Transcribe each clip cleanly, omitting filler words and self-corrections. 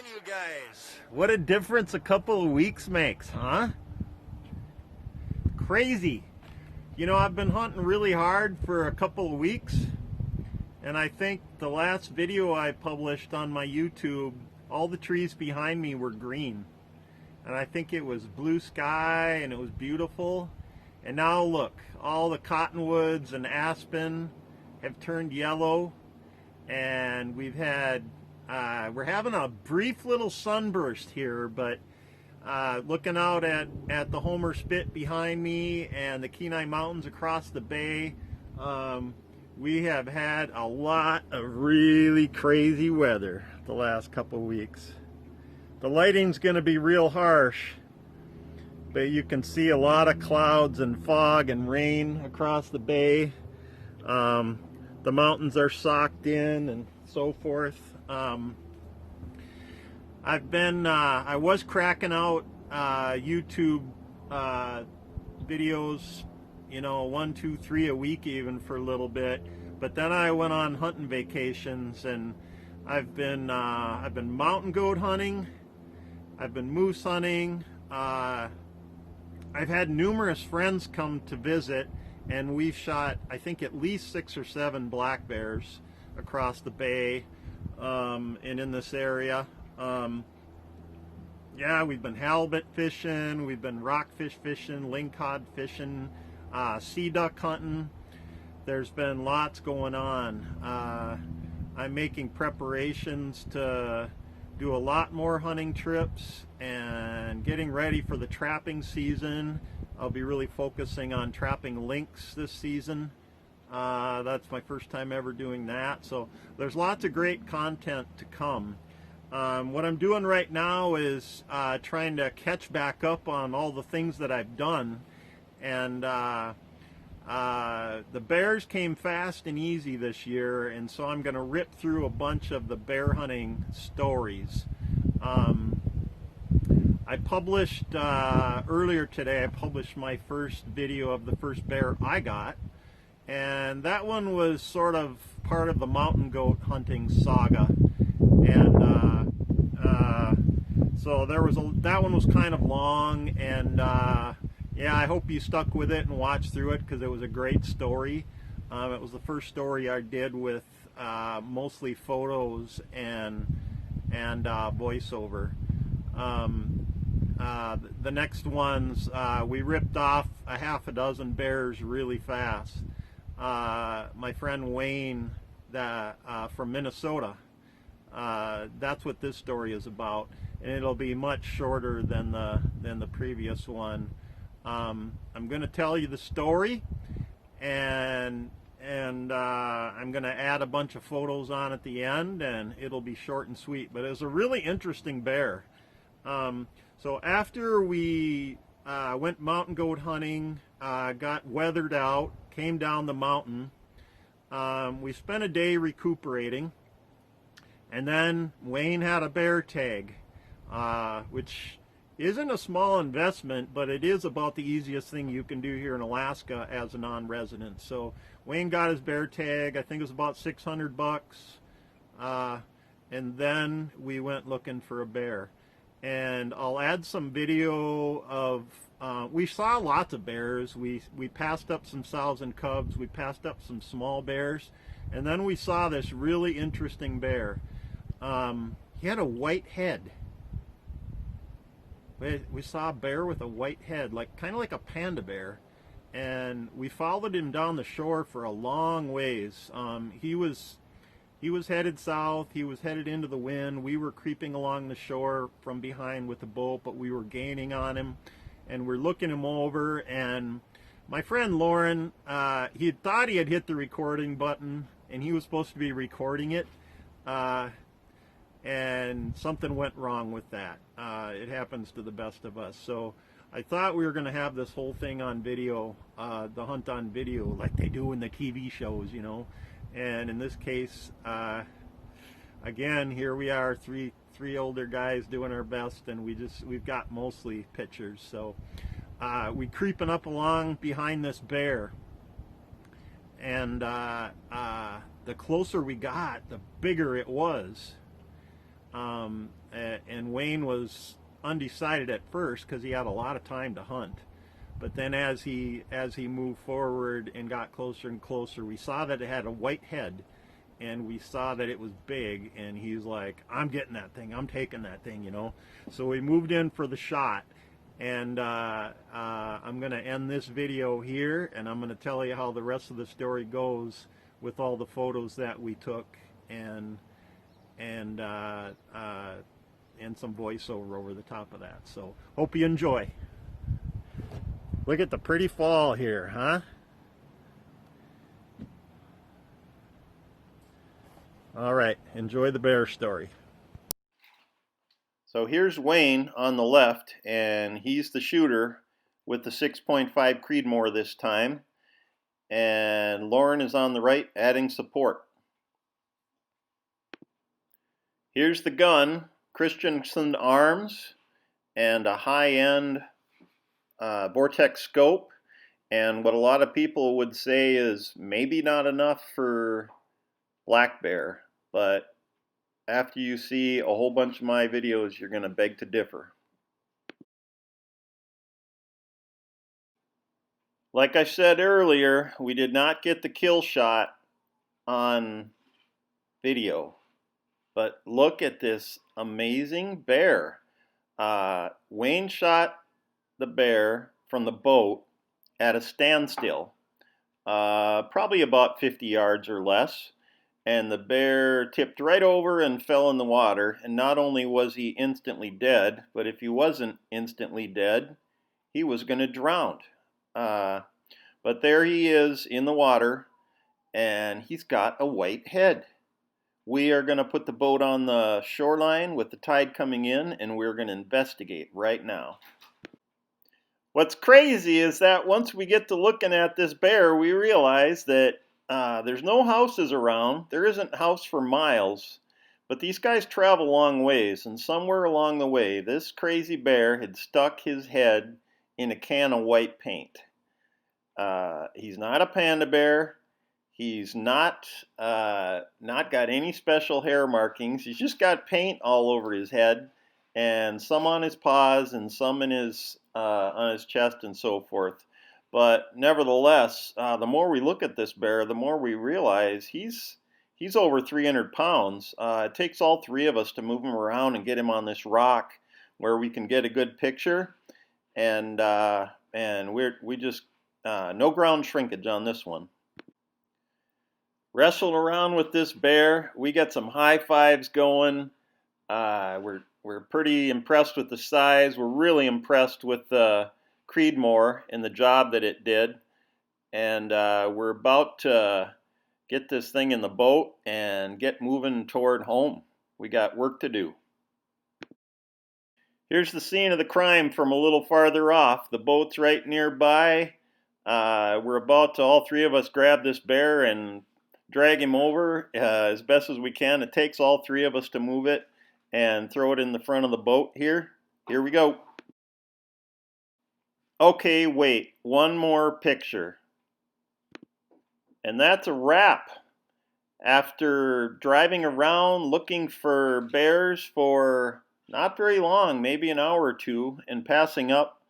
again, you guys. What a difference a couple of weeks makes, huh? Crazy. You know, I've been hunting really hard for a couple of weeks, and I think the last video I published on my YouTube, all the trees behind me were green. And I think it was blue sky and it was beautiful. And now look, all the cottonwoods and aspen have turned yellow, and we've had we're having a brief little sunburst here, but looking out at the Homer Spit behind me and the Kenai Mountains across the bay, we have had a lot of really crazy weather the last couple weeks. The lighting's going to be real harsh, but you can see a lot of clouds and fog and rain across the bay. The mountains are socked in and so forth. I was cracking out YouTube videos, you know, 1, 2, 3 a week even for a little bit, but then I went on hunting vacations, and I've been mountain goat hunting, I've been moose hunting, I've had numerous friends come to visit, and we've shot, I think, at least 6 or 7 black bears across the bay and in this area. Yeah, we've been halibut fishing, we've been rockfish fishing, lingcod fishing, sea duck hunting. There's been lots going on. I'm making preparations to do a lot more hunting trips and getting ready for the trapping season. I'll be really focusing on trapping lynx this season. That's my first time ever doing that, so there's lots of great content to come. What I'm doing right now is trying to catch back up on all the things that I've done, and the bears came fast and easy this year, and so I'm going to rip through a bunch of the bear hunting stories. I published earlier today, I published my first video of the first bear I got, and that one was sort of part of the mountain goat hunting saga. And so that one was kind of long, and yeah, I hope you stuck with it and watched through it, because it was a great story. It was the first story I did with mostly photos and voiceover. The next ones, we ripped off a half a dozen bears really fast. My friend Wayne from Minnesota, that's what this story is about, and it'll be much shorter than the previous one. I'm going to tell you the story, and I'm going to add a bunch of photos on at the end, and it'll be short and sweet, but it was a really interesting bear. So after we went mountain goat hunting, got weathered out, came down the mountain, we spent a day recuperating, and then Wayne had a bear tag, which isn't a small investment, but it is about the easiest thing you can do here in Alaska as a non-resident. So Wayne got his bear tag. I think it was about $600, and then we went looking for a bear. And I'll add some video of, we saw lots of bears. We passed up some sows and cubs, we passed up some small bears, and then we saw this really interesting bear. He had a white head. We saw a bear with a white head, kind of like a panda bear, and we followed him down the shore for a long ways. He was headed south, he was headed into the wind. We were creeping along the shore from behind with the boat, but we were gaining on him, and we're looking him over, and my friend Lauren, he had thought he had hit the recording button, and he was supposed to be recording it, and something went wrong with that. It happens to the best of us. So I thought we were going to have this whole thing on video, the hunt on video, like they do in the TV shows, you know. And in this case, again, here we are, three older guys doing our best, and we've got mostly pictures. So we creeping up along behind this bear, and the closer we got, the bigger it was. and Wayne was undecided at first because he had a lot of time to hunt. But then as he moved forward and got closer and closer, we saw that it had a white head, and we saw that it was big, and he's like, I'm getting that thing, I'm taking that thing, you know. So we moved in for the shot, and I'm going to end this video here, and I'm going to tell you how the rest of the story goes with all the photos that we took, and some voiceover over the top of that. So hope you enjoy. Look at the pretty fall here, huh? All right, enjoy the bear story. So here's Wayne on the left, and he's the shooter with the 6.5 Creedmoore this time. And Lauren is on the right, adding support. Here's the gun, Christensen arms, and a high-end Vortex scope. And what a lot of people would say is maybe not enough for black bear, but after you see a whole bunch of my videos, you're going to beg to differ. Like I said earlier, we did not get the kill shot on video, but look at this amazing bear. Wayne shot the bear from the boat at a standstill, probably about 50 yards or less. And the bear tipped right over and fell in the water. And not only was he instantly dead, but if he wasn't instantly dead, he was going to drown. But there he is in the water, and he's got a white head. We are going to put the boat on the shoreline with the tide coming in, and we're going to investigate right now. What's crazy is that once we get to looking at this bear, we realize that there's no houses around. There isn't a house for miles, but these guys travel long ways, and somewhere along the way, this crazy bear had stuck his head in a can of white paint. He's not a panda bear. He's not got any special hair markings. He's just got paint all over his head, and some on his paws, and some in his on his chest, and so forth. But nevertheless, the more we look at this bear, the more we realize he's over 300 pounds. It takes all three of us to move him around and get him on this rock where we can get a good picture. And we just no ground shrinkage on this one. Wrestled around with this bear. We got some high fives going. We're pretty impressed with the size. We're really impressed with the Creedmoore and the job that it did. And we're about to get this thing in the boat and get moving toward home. We got work to do. Here's the scene of the crime from a little farther off. The boat's right nearby. We're about to, all three of us, grab this bear and drag him over as best as we can. It takes all three of us to move it and throw it in the front of the boat here. Here we go. Okay, wait, one more picture. And that's a wrap. After driving around looking for bears for not very long, maybe an hour or two, and passing up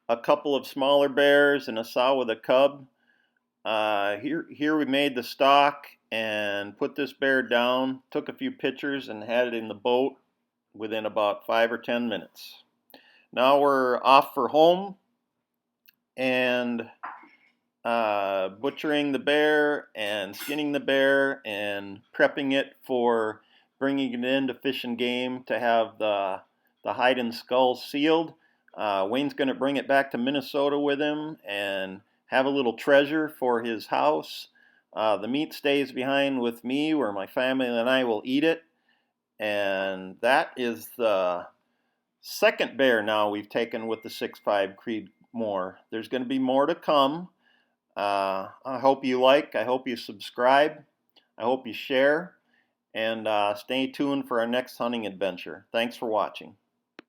a couple of smaller bears and a sow with a cub, here we made the stock and put this bear down, took a few pictures, and had it in the boat within about 5 or 10 minutes. Now we're off for home and butchering the bear and skinning the bear and prepping it for bringing it into Fish and Game to have the hide and skull sealed. Wayne's going to bring it back to Minnesota with him and have a little treasure for his house. The meat stays behind with me where my family and I will eat it. And that is the second bear now we've taken with the 6.5 Creedmoore. There's going to be more to come. I hope you like, I hope you subscribe, I hope you share, and stay tuned for our next hunting adventure. Thanks for watching.